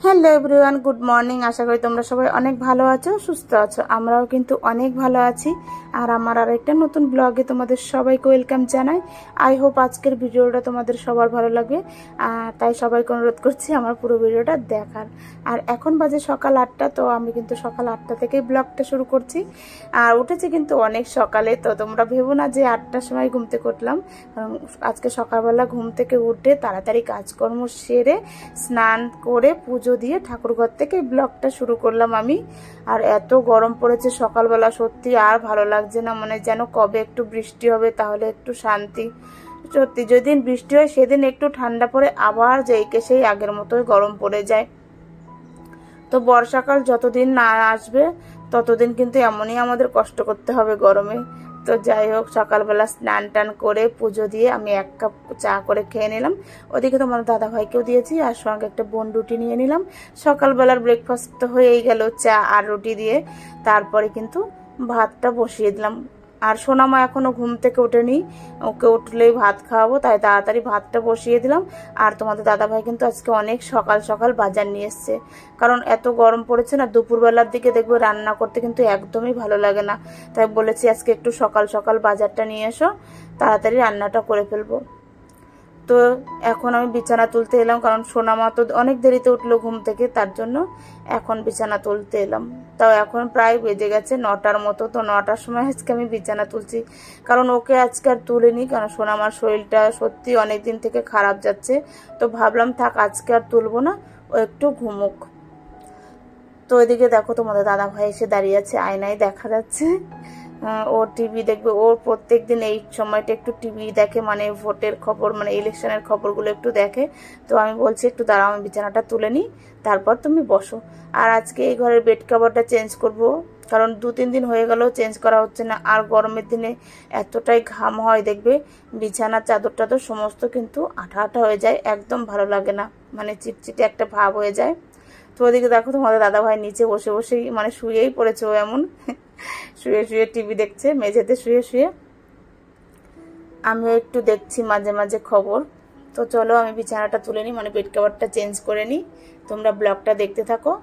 Hello everyone, good morning. আশা করি তোমরা সবাই অনেক ভালো আছো, সুস্থ আছো। আমরাও কিন্তু অনেক ভালো আছি। আর আমার আরেকটা নতুন ব্লগে তোমাদের সবাইকে ওয়েলকাম জানাই। আই হোপ আজকের ভিডিওটা তোমাদের সবার ভালো লাগবে, তাই সবাইকে অনুরোধ করছি আমার পুরো ভিডিওটা দেখার। আর এখন বাজে সকাল 8টা, তো আমি কিন্তু সকাল 8টা থেকেই ব্লগটা শুরু করছি। আর উঠেছি কিন্তু অনেক সকালে, তো তোমরা ভেবো না যে 8টার সময় ঘুম থেকে উঠলাম। আজকে সকালবেলা ঘুম থেকে উঠে তাড়াতাড়ি কাজকর্ম সেরে স্নান করে পুজো দিয়ে ঠাকুরঘর থেকে ব্লগটা শুরু করলাম আমি। আর এত গরম পড়েছে সকালবেলা, সত্যি আর ভালো লাগছে না, মানে যেন কবে একটু বৃষ্টি হবে তাহলে একটু শান্তি। সত্যি যেদিন বৃষ্টি হয় সেদিন একটু ঠান্ডা পড়ে, আবার যেইকে সেই আগের মতোই গরম পড়ে যায়। তো বর্ষাকাল যতদিন না আসবে ততদিন কিন্তু এমনই আমাদের কষ্ট করতে হবে গরমে। তো যাই হোক, সকালবেলা স্নান টান করে পুজো দিয়ে আমি 1 কাপ চা করে খেয়ে নিলাম। ওদিকে তোমার দাদা ভাইকেও দিয়েছি, আর সঙ্গে একটা বোন রুটি নিয়ে নিলাম। সকালবেলার ব্রেকফাস্ট তো হয়েই গেল চা আর রুটি দিয়ে। তারপরে কিন্তু ভাতটা বসিয়ে দিলাম। আর সোনামা এখনো ঘুম থেকে ওঠেনি, ওকে উঠলেই ভাত খাওয়াবো, তাই তাড়াতাড়ি ভাতটা বসিয়ে দিলাম। আর তোমাদের দাদা ভাই কিন্তু আজকে অনেক সকাল সকাল বাজার নিয়ে এসছে, কারণ এত গরম পড়েছে না, দুপুরবেলার দিকে দেখবো রান্না করতে কিন্তু একদমই ভালো লাগে না। তাই বলেছি আজকে একটু সকাল সকাল বাজারটা নিয়ে এসো, তাড়াতাড়ি রান্নাটা করে ফেলবো। তো এখন আমি বিছানা তুলতে এলাম, কারণ সোনামা তো অনেক দেরিতে উঠলো ঘুম থেকে, তার জন্য এখন বিছানা তুলতে এলাম। তাও এখন প্রায় বেজে গেছে 9টার মতো। তো 9টার সময় আজকে আমি বিছানা তুলছি, কারণ ওকে আজকে আর তুলিনি, কারণ সোনামার শরীরটা সত্যি অনেক দিন থেকে খারাপ যাচ্ছে। তো ভাবলাম থাক, আজকে আর তুলবো না, ও একটু ঘুমুক। তো এদিকে দেখো তোমাদের দাদা ভাই এসে দাঁড়িয়ে আছে, আয়নায় দেখা যাচ্ছে। ও টিভি দেখবে, ওর প্রত্যেক দিন এই সময়টা একটু টিভি দেখে, মানে ভোটের খবর, মানে ইলেকশনের খবরগুলো একটু দেখে। তো আমি বলছি একটু দাঁড়াও, আমি বিছানাটা তুলে নিই, তারপর তুমি বসো। আর আজকে এই ঘরের বেড কভারটা চেঞ্জ করব, কারণ 2-3 দিন হয়ে গেল চেঞ্জ করা হচ্ছে না। আর গরমের দিনে এতটাই ঘাম হয়, দেখবে বিছানার চাদর টাদর সমস্ত কিন্তু আঠা আঠা হয়ে যায়, একদম ভালো লাগে না, মানে চিটচিটে একটা ভাব হয়ে যায়। তো ওদিকে দেখো তোমাদের দাদা ভাই নিচে বসে বসেই মানে শুয়েই পড়েছে, ও এমন শুয়ে শুয়ে টিভি দেখছে মেঝেতে শুয়ে শুয়ে। আমিও একটু দেখছি মাঝে মাঝে খবর। তো চলো আমি বিছানাটা তুলে নিই, মানে বেড কভারটা চেঞ্জ করে নিই, তোমরা ব্লগটা দেখতে থাকো।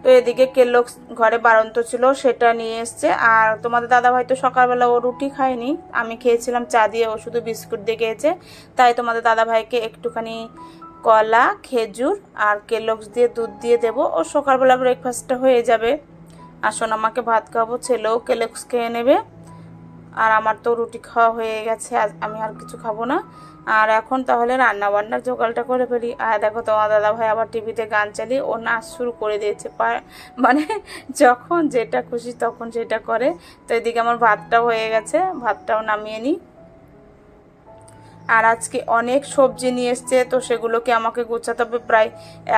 তো এদিকে কেলগস ঘরে বাড়ন্ত ছিল, সেটা নিয়ে এসছে। আর তোমাদের দাদা ভাই তো সকালবেলা ও রুটি খায়নি, আমি খেয়েছিলাম চা দিয়ে, ও শুধু বিস্কুট দিয়ে খেয়েছে। তাই তোমাদের দাদা ভাইকে একটুখানি কলা, খেজুর আর কেলগস দিয়ে দুধ দিয়ে দেবো, ও সকালবেলা ব্রেকফাস্টটা হয়ে যাবে। আর সোনামাকে ভাত খাওয়াবো, ছেলেও কেলগস খেয়ে নেবে। আর আমার তো রুটি খাওয়া হয়ে গেছে, আমি আর কিছু খাবো না। আর এখন তাহলে রান্না বান্নার জোগাড়টা করে ফেলি। আর দেখো তোমার দাদা ভাই আবার টিভিতে গান চালিয়ে ও নাচ শুরু করে দিয়েছে, মানে যখন যেটা খুশি তখন সেটা করে। তো এদিকে আমার ভাতটাও হয়ে গেছে, ভাতটাও নামিয়ে নিই। আর আজকে অনেক সবজি নিয়ে এসছে, তো সেগুলোকে আমাকে গোছাতে হবে, প্রায়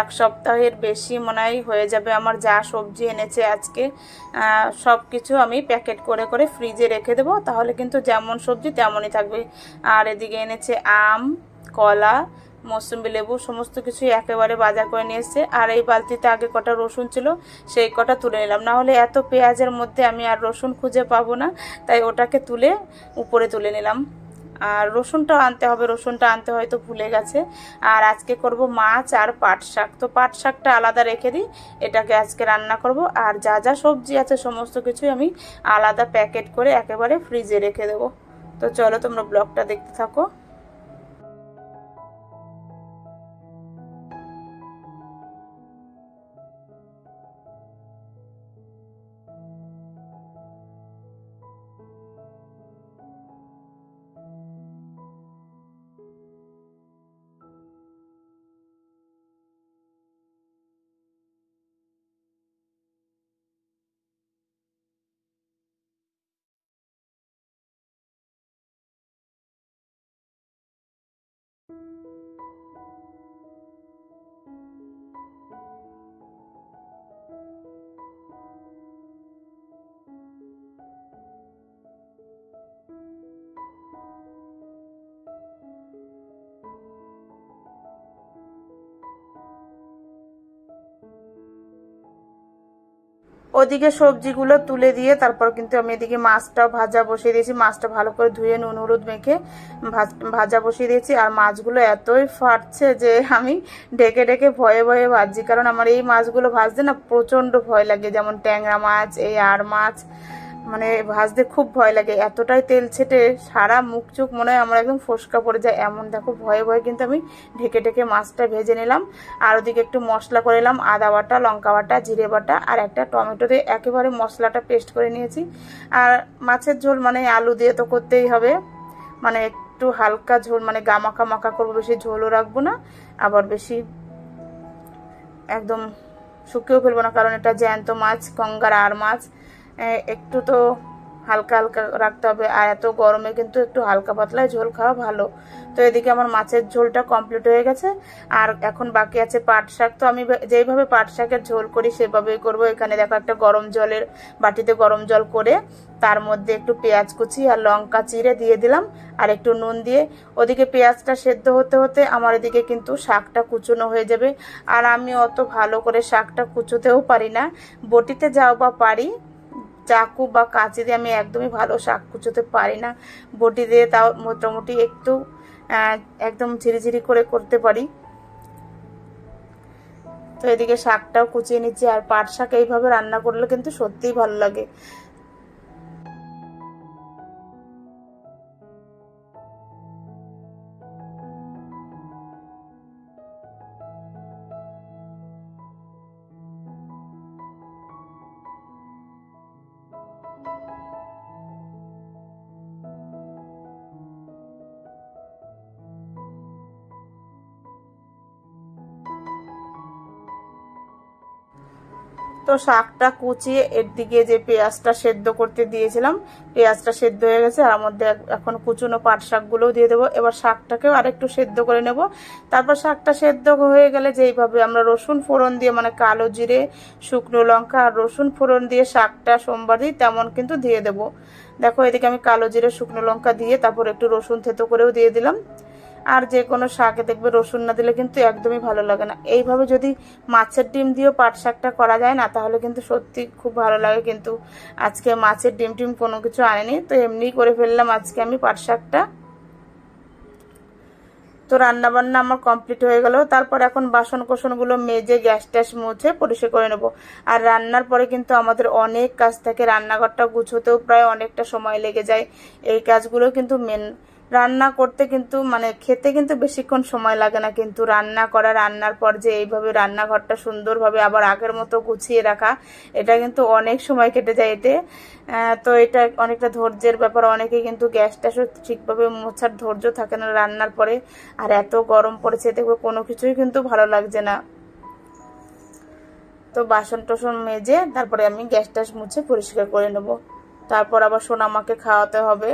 1 সপ্তাহের বেশি মনে হয় হয়ে যাবে আমার যা সবজি এনেছে আজকে। সব কিছু আমি প্যাকেট করে করে ফ্রিজে রেখে দেবো, তাহলে কিন্তু যেমন সবজি তেমনই থাকবে। আর এদিকে এনেছে আম, কলা, মৌসুম্বি লেবু, সমস্ত কিছুই একেবারে বাজার করে নিয়ে এসছে। আর এই বালতিতে আগে কটা রসুন ছিল, সেই কটা তুলে নিলাম, না হলে এত পেঁয়াজের মধ্যে আমি আর রসুন খুঁজে পাবো না, তাই ওটাকে তুলে উপরে তুলে নিলাম। আর রসুনটাও আনতে হবে, রসুনটা আনতে হয়তো ভুলে গেছে। আর আজকে করব মাছ আর পাট শাক, তো পাট শাকটা আলাদা রেখে দিই, এটাকে আজকে রান্না করব। আর যা যা সবজি আছে সমস্ত কিছুই আমি আলাদা প্যাকেট করে একেবারে ফ্রিজে রেখে দেবো। তো চলো তোমরা ব্লগটা দেখতে থাকো। ওদিকে সবজিগুলো তুলে দিয়ে তারপর কিন্তু আমি এদিকে মাছটাও ভাজা বসিয়ে দিয়েছি। মাছটা ভালো করে ধুয়ে নুন হলুদ মেখে ভাজা বসিয়ে দিয়েছি। আর মাছগুলো এতই ফাটছে যে আমি ঢেকে ঢেকে ভয়ে ভয়ে ভাজছি, কারণ আমার এই মাছগুলো ভাজতে না প্রচণ্ড ভয় লাগে। যেমন ট্যাংরা মাছ, এই আর মাছ, মানে ভাজতে খুব ভয় লাগে, এতটাই তেল ছেটে সারা মুখ চোখ মনে হয় আমার একদম ফোসকা পড়ে যায় এমন। দেখো ভয়ে ভয়ে কিন্তু আমি ঢেকে ঢেকে মাছটা ভেজে নিলাম। আর ওদিকে একটু মশলা করে নিলাম, আদা বাটা, লঙ্কা বাটা, জিরে বাটা আর একটা টমেটো দিয়ে একেবারে মশলাটা পেস্ট করে নিয়েছি। আর মাছের ঝোল মানে আলু দিয়ে তো করতেই হবে, মানে একটু হালকা ঝোল, মানে গামাখা মাখা করবো, বেশি ঝোলও রাখবো না আবার বেশি একদম শুকিয়েও ফেলবো না, কারণ এটা জ্যান্ত মাছ, গঙ্গার আর মাছ, একটু তো হালকা হালকা রাখতে হবে। আর এত গরমে কিন্তু একটু হালকা পাতলায় ঝোল খাওয়া ভালো। তো এদিকে আমার মাছের ঝোলটা কমপ্লিট হয়ে গেছে। আর এখন বাকি আছে পাট শাক। তো আমি যেইভাবে পাট শাকের ঝোল করি সেভাবেই করব। এখানে দেখো একটা গরম জলের বাটিতে গরম জল করে তার মধ্যে একটু পেঁয়াজ কুচি আর লঙ্কা চিড়ে দিয়ে দিলাম আর একটু নুন দিয়ে। ওদিকে পেঁয়াজটা সেদ্ধ হতে হতে আমার এদিকে কিন্তু শাকটা কুচোনো হয়ে যাবে। আর আমি অত ভালো করে শাকটা কুচোতেও পারি না, বটিতে যাও বা পারি, চাকু বা কাঁচি দিয়ে আমি একদমই ভালো শাক কুচোতে পারি না। বটি দিয়ে তাও মোটামুটি একটু একদম ঝিরিঝিরি করে করতে পারি। তো এদিকে শাকটাও কুচিয়ে নিচ্ছি। আর পাট শাক এইভাবে রান্না করলে কিন্তু সত্যিই ভালো লাগে। তো শাকটা কুচিয়ে এর দিকে যে পেঁয়াজটা সেদ্ধ করতে দিয়েছিলাম, পেঁয়াজটা সেদ্ধ হয়ে গেছে। আর মধ্যে এখন কুচুনো পাট শাকগুলোও দিয়ে দেবো। এবার শাকটাকেও আরেকটু সেদ্ধ করে নেব। তারপর শাকটা সেদ্ধ হয়ে গেলে যেইভাবে আমরা রসুন ফোড়ন দিয়ে, মানে কালো জিরে, শুকনো লঙ্কা আর রসুন ফোড়ন দিয়ে শাকটা সোমবার দিই তেমন কিন্তু দিয়ে দেব। দেখো এদিকে আমি কালো জিরে শুকনো লঙ্কা দিয়ে তারপর একটু রসুন থেতো করেও দিয়ে দিলাম। আর যে কোনো শাকে দেখবে রসুন না দিলে কিন্তু একদমই ভালো লাগে না। এইভাবে যদি মাছের ডিম দিয়েও পাট শাকটা করা যায় না, তাহলে কিন্তু সত্যি খুব ভালো লাগে। কিন্তু আজকে মাছের ডিম টিম কোনো কিছু আনেনি, তো এমনিই করে ফেললাম আজকে আমি পাট শাকটা। তো রান্না বান্না আমার কমপ্লিট হয়ে গেল। তারপর এখন বাসন কোসনগুলো মেজে গ্যাস ট্যাস মুছে পরিষ্কার করে নেব। আর রান্নার পরে কিন্তু আমাদের অনেক কাজ থাকে, রান্নাঘরটা গুছোতেও প্রায় অনেকটা সময় লেগে যায়। এই কাজগুলো কিন্তু মেন। রান্না করতে কিন্তু মানে খেতে কিন্তু বেশিক্ষণ সময় লাগে না, কিন্তু রান্না করা, রান্নার পর যে এইভাবে রান্নাঘরটা সুন্দরভাবে আবার আগের মতো গুছিয়ে রাখা, এটা কিন্তু অনেক সময় কেটে যায় এতে। তো এটা অনেকটা ধৈর্যের ব্যাপার। অনেকে কিন্তু গ্যাস ট্যাসও ঠিকভাবে মোছার ধৈর্য থাকে না রান্নার পরে। আর এত গরম পড়েছে দেখবে কোনো কিছুই কিন্তু ভালো লাগছে না। তো বাসন টাসন মেজে তারপরে আমি গ্যাস ট্যাস মুছে পরিষ্কার করে নেব। তারপর আবার সোনামাকে খাওয়াতে হবে।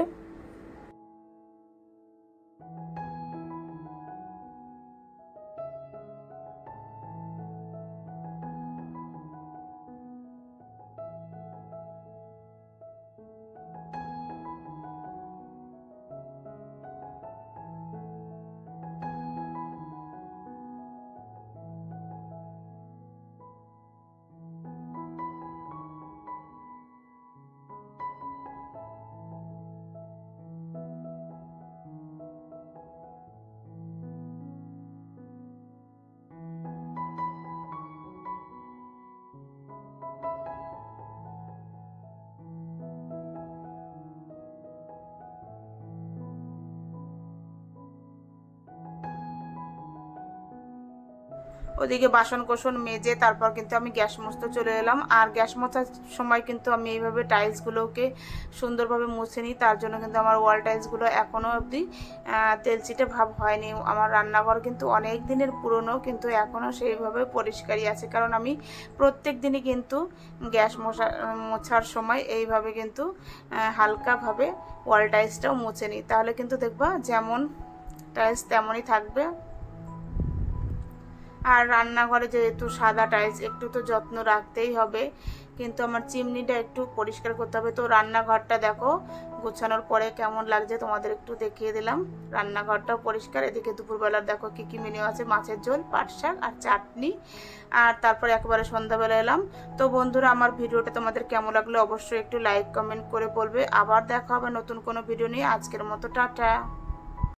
ওদিকে বাসন কোসন মেজে তারপর কিন্তু আমি গ্যাস মুছতে চলে এলাম। আর গ্যাস মোছার সময় কিন্তু আমি এইভাবে টাইলসগুলোকে সুন্দরভাবে মুছে নিই। তার জন্য কিন্তু আমার ওয়াল টাইলসগুলো এখনও অবধি তেলচিটে ভাব হয়নি। আমার রান্নাঘর কিন্তু অনেক দিনের পুরনো, কিন্তু এখনও সেইভাবে পরিষ্কারই আছে, কারণ আমি প্রত্যেক দিনই কিন্তু গ্যাস মোছার সময় এইভাবে কিন্তু হালকাভাবে ওয়াল টাইলসটাও মুছে নিই। তাহলে কিন্তু দেখবা যেমন টাইলস তেমনই থাকবে। আর রান্নাঘরে যেহেতু সাদা টাইলস, একটু তো যত্ন রাখতেই হবে, কিন্তু আমার চিমনিটা একটু পরিষ্কার করতে হবে। তো রান্নাঘরটা দেখো গোছানোর পরে কেমন লাগছে তোমাদের একটু দেখিয়ে দিলাম। রান্নাঘরটাও পরিষ্কার। এদিকে দুপুরবেলার দেখো কি কি মেনু আছে, মাছের ঝোল, পাট শাক আর চাটনি। আর তারপরে একেবারে সন্ধ্যাবেলা এলাম। তো বন্ধুরা, আমার ভিডিওটা তোমাদের কেমন লাগলো অবশ্যই একটু লাইক কমেন্ট করে বলবে। আবার দেখা হবে নতুন কোনো ভিডিও নিয়ে। আজকের মতো টাটা।